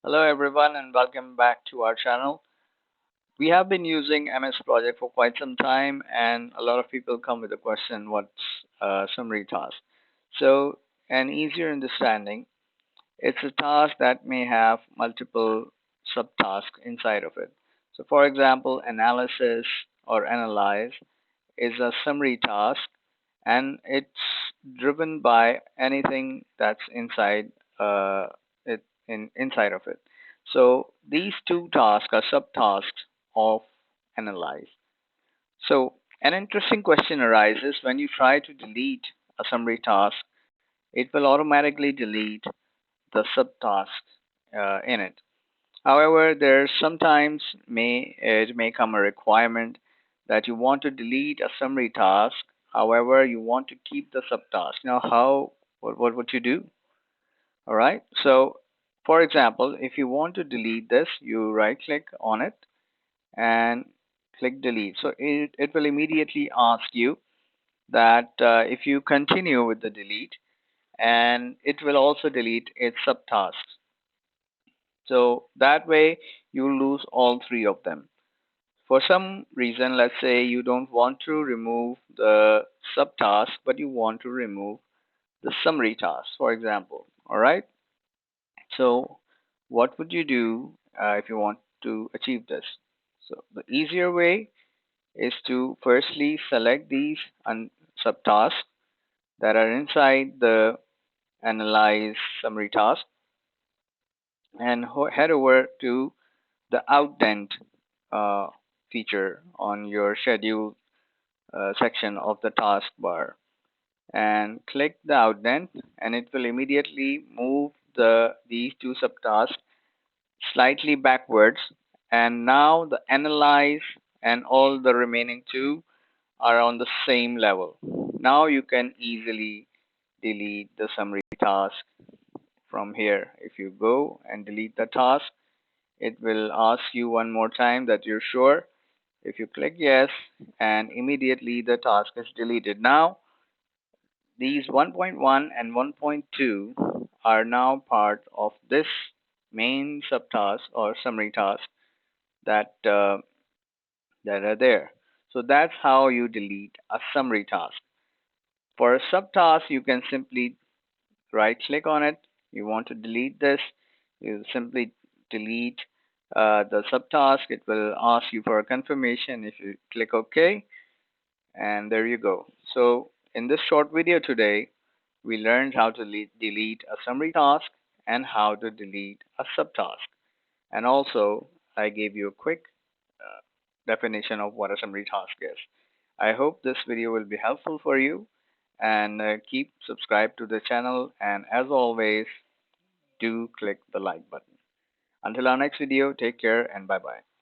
Hello everyone and welcome back to our channel. We have been using MS Project for quite some time and a lot of people come with the question what's a summary task. So an easier understanding, it's a task that may have multiple subtasks inside of it. So for example, analysis or analyze is a summary task and it's driven by anything that's uh, inside of it. So these two tasks are subtasks of analyze. So an interesting question arises when you try to delete a summary task, it will automatically delete the subtasks in it. However, there sometimes may come a requirement that you want to delete a summary task. However, you want to keep the subtask. Now, what would you do? All right. So, for example, if you want to delete this, you right click on it and click delete. So it will immediately ask you that if you continue with the delete, and it will also delete its subtasks. So that way you lose all three of them. For some reason, let's say you don't want to remove the subtask, but you want to remove the summary task, for example. All right. So what would you do if you want to achieve this? So the easier way is to firstly select these subtasks that are inside the analyze summary task and head over to the outdent uh, feature on your schedule section of the taskbar and click the outdent, and it will immediately move these two subtasks slightly backwards, and now the analyze and all the remaining two are on the same level. Now you can easily delete the summary task from here. If you go and delete the task, it will ask you one more time that you're sure. If you click yes, and immediately the task is deleted. Now, these 1.1 and 1.2 are now part of this main subtask or summary task that that are there. So that's how you delete a summary task. For a subtask, you can simply right click on it. You want to delete this, you simply delete the subtask. It will ask you for a confirmation. If you click OK, and there you go. So in this short video today, we learned how to delete a summary task and how to delete a subtask. And also, I gave you a quick uh, definition of what a summary task is. I hope this video will be helpful for you, and keep subscribed to the channel, and as always, do click the like button. Until our next video, take care and bye bye.